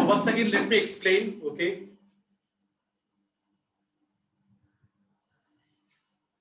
once again, let me explain. Okay.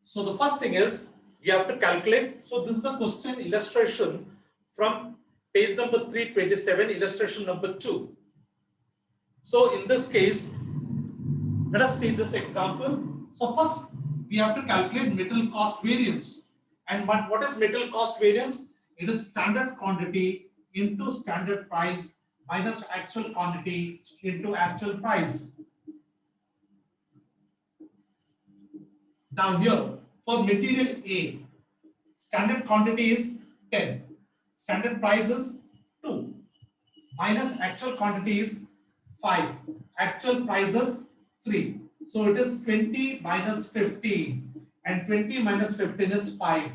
So the first thing is you have to calculate. So this is the question illustration from page number 327, illustration number 2. So in this case, let us see this example. So first we have to calculate material cost variance. And what is material cost variance? It is standard quantity into standard price minus actual quantity into actual price. Now here for material A, standard quantity is 10, standard price is 2, minus actual quantity is 5, actual price is 3. So it is 20 minus 15, and 20 minus 15 is 5,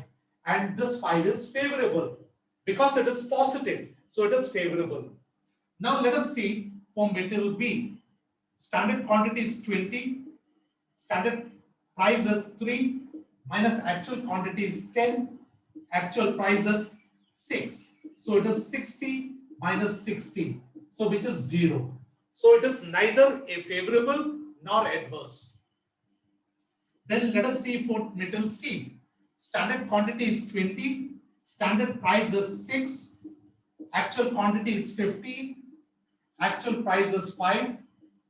and this 5 is favorable because it is positive, so it is favorable. Now let us see for material B, standard quantity is 20, standard price is 3, minus actual quantity is 10, actual price is 6. So it is 60 minus 60, so which is 0. So it is neither a favorable nor adverse. Then let us see for material C. Standard quantity is 20, standard price is 6, actual quantity is 50, actual price is 5.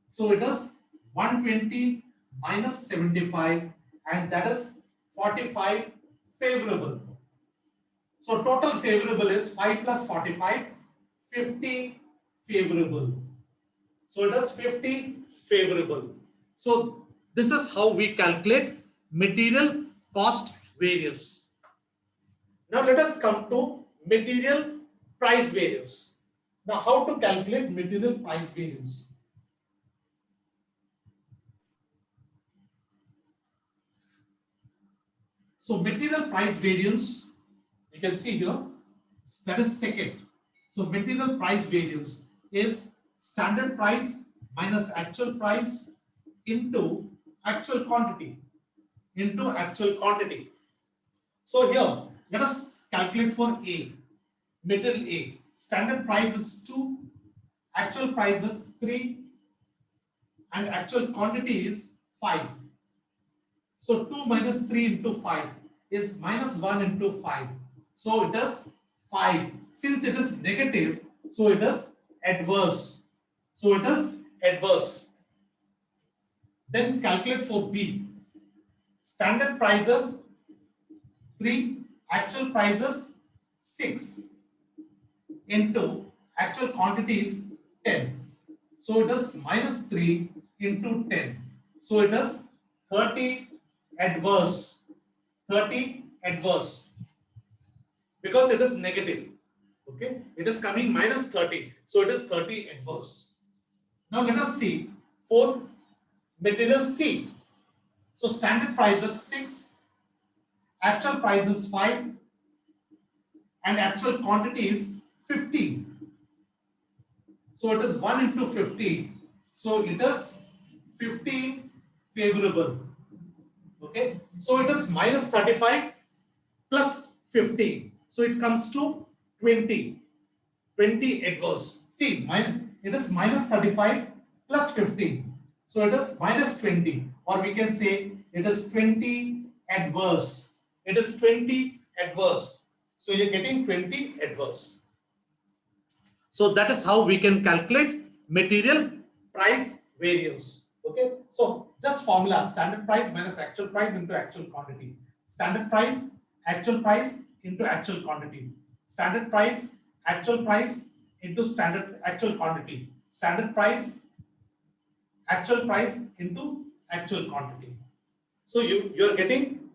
So it is 120 minus 75, and that is 45 favorable. So total favorable is 5 plus 45, 50 favorable. So it is 50 favorable. So this is how we calculate material cost variance. Now let us come to material price variance. Now how to calculate material price variance? So material price variance, you can see here, that is second. So material price variance is standard price minus actual price into actual quantity, So here, let us calculate for A, material A. Standard price is 2, actual price is 3, and actual quantity is 5. So 2 minus 3 into 5 is minus 1 into 5. So it is 5. Since it is negative, so it is adverse. Then calculate for B. Standard prices 3, actual prices 6 into actual quantities 10. So it is minus 3 into 10. So it is 30 adverse. Because it is negative. Okay, it is coming minus 30. So it is 30 adverse. Now let us see for material C. So standard price is 6, actual price is 5, and actual quantity is 15. So it is 1 into 15. So it is 15 favorable. Okay, so it is minus 35 plus 15. So it comes to 20 adverse. See, it is minus 35 plus 15. So it is minus 20, or we can say it is 20 adverse. So you're getting 20 adverse. So that is how we can calculate material price variance. Okay. So just formula: standard price minus actual price into actual quantity. Standard price, actual price into actual quantity. Standard price, actual price into standard actual quantity. Standard price, actual price into actual quantity. So you're getting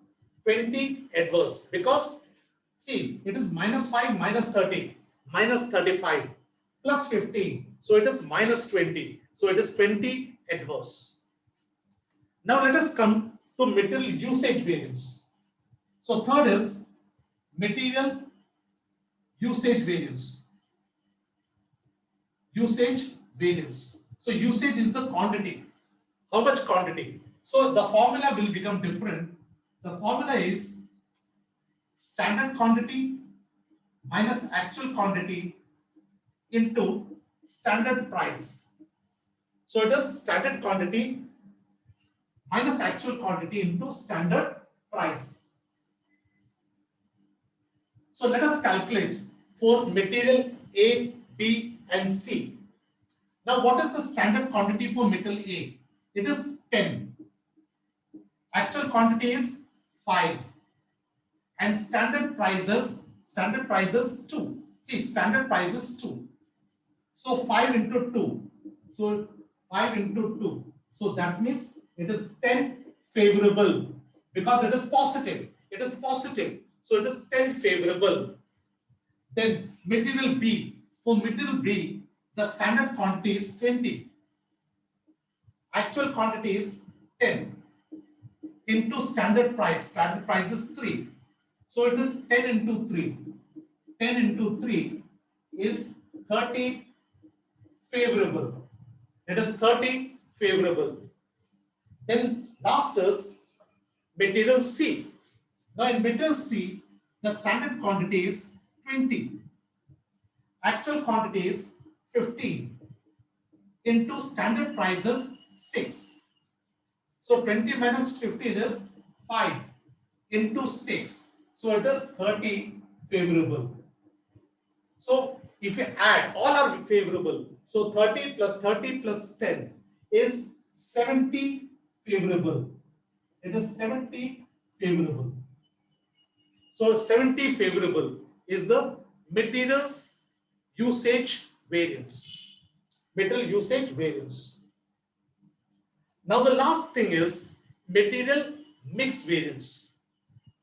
20 adverse because see, it is minus 5 minus 30 minus 35 plus 15. So it is minus 20. So it is 20 adverse. Now let us come to material usage variance. So third is material usage variance. So usage is the quantity. How much quantity? So the formula will become different. The formula is standard quantity minus actual quantity into standard price So it is standard quantity minus actual quantity into standard price. So let us calculate for material A, B and C. Now what is the standard quantity for material A? It is 10. Actual quantity is 5. And standard prices 2. See, standard price is 2. So 5 into 2. So 5 into 2. So that means it is 10 favorable because it is positive. It is positive. So it is 10 favorable. Then material B. For material B, the standard quantity is 20. Actual quantity is 10 into standard price. Standard price is 3. So it is 10 into 3. 10 into 3 is 30 favorable. It is 30 favorable. Then last is material C. Now in material C, the standard quantity is 20. Actual quantity is 15 into standard price is 6. So 20 minus 15 is 5 into 6. So it is 30 favorable. So if you add, all are favorable. So 30 plus 10 is 70 favorable. It is 70 favorable. So 70 favorable is the materials usage variance. Material usage variance. Now the last thing is material mix variance.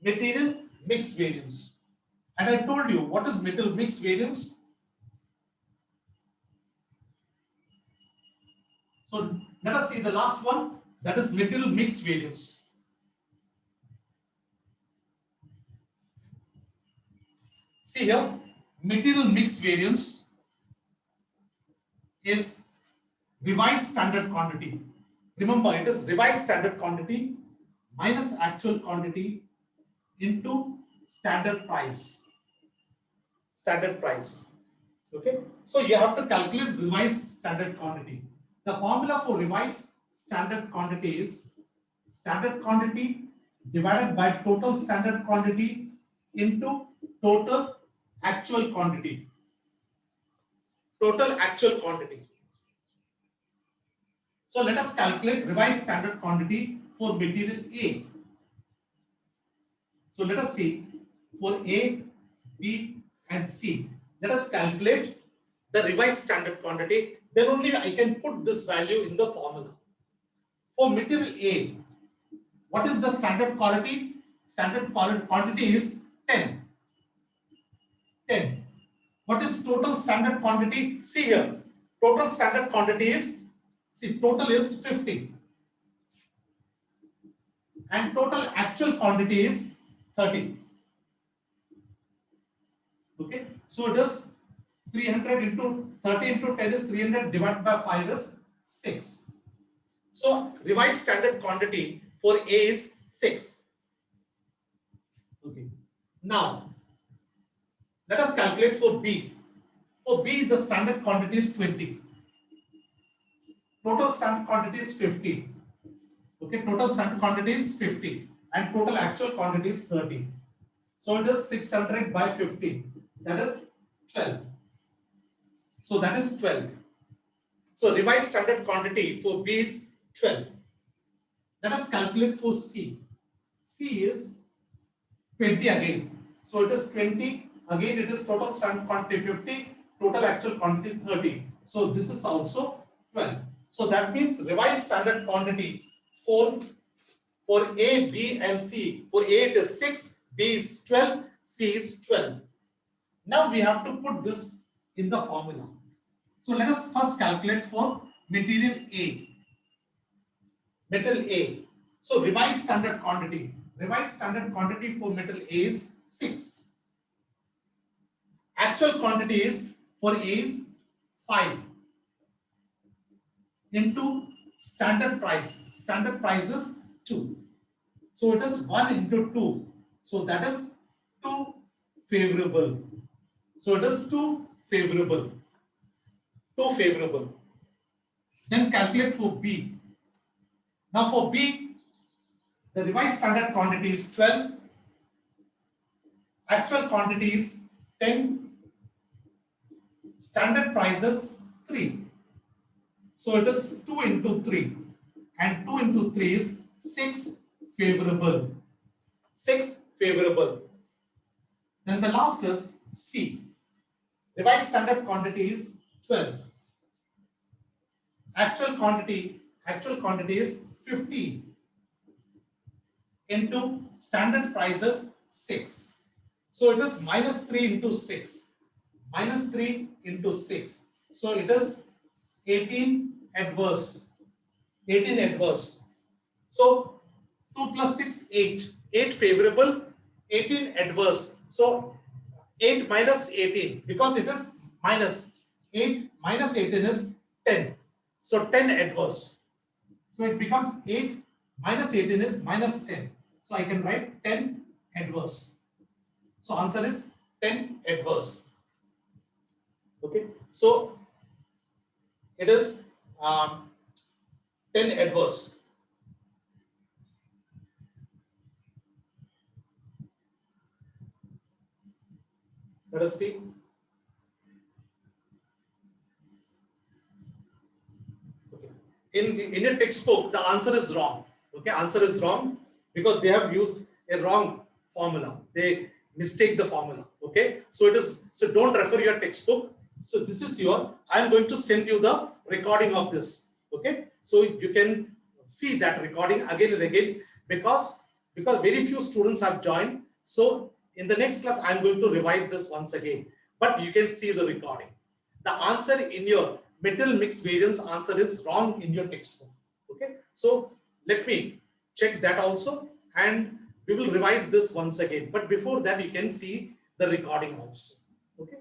Material mix variance. And I told you what is material mix variance. So let us see the last one, that is material mix variance. See here, material mix variance is revised standard quantity. Remember, it is revised standard quantity minus actual quantity into standard price. Standard price. Okay. So you have to calculate revised standard quantity. The formula for revised standard quantity is standard quantity divided by total standard quantity into total actual quantity. Total actual quantity. So let us calculate revised standard quantity for material A. So let us see for A, B and C. Let us calculate the revised standard quantity. Then only I can put this value in the formula. For material A, what is the standard quality? Standard quantity is 10. 10. What is total standard quantity? See here. Total standard quantity is, see, total is 50. And total actual quantity is 30. Okay. So it is 300 into 30 into 10 is 300 divided by 5 is 6. So revised standard quantity for A is 6. Okay. Now let us calculate for B. For B, the standard quantity is 20. Total standard quantity is 50. Okay, total standard quantity is 50 and total actual quantity is 30. So it is 600 by 50. That is 12. So that is 12. So revised standard quantity for B is 12. Let us calculate for C. C is 20 again. So it is 20. Again it is total standard quantity 50. Total actual quantity 30. So this is also 12. So that means revised standard quantity for A, B and C. For A it is 6, B is 12, C is 12. Now we have to put this in the formula. So let us first calculate for material A. Metal A. So revised standard quantity. Revised standard quantity for metal A is 6. Actual quantity is for A is 5 into standard price. Standard price is 2. So it is 1 into 2. So that is 2 favorable. So it is 2 favorable. 2 favorable. Then calculate for B. Now for B, the revised standard quantity is 12, actual quantity is 10, standard prices 3. So it is 2 into 3, and 2 into 3 is 6 favorable. 6 favorable. Then the last is C. Revised standard quantity is 12. Actual quantity is 15 into standard prices 6. So it is minus 3 into 6. Minus 3 into 6. So it is 18 adverse. 18 adverse. So 2 plus 6, 8. 8 favorable, 18 adverse. So 8 minus 18, because it is minus. 8 minus 18 is 10. So 10 adverse. So it becomes 8 minus 18 is minus 10. So I can write 10 adverse. So answer is 10 adverse. Okay. So it is 10 adverse. Let us see. Okay. In your textbook, the answer is wrong. Okay, answer is wrong because they have used a wrong formula. They mistake the formula. Okay, so it is, so don't refer your textbook. So this is your, I am going to send you the recording of this. Okay, so you can see that recording again and again, because very few students have joined. So in the next class, I am going to revise this once again, but you can see the recording. The answer in your metal mix variance answer is wrong in your textbook. Okay, so let me check that also, and we will revise this once again. But before that, you can see the recording also. Okay.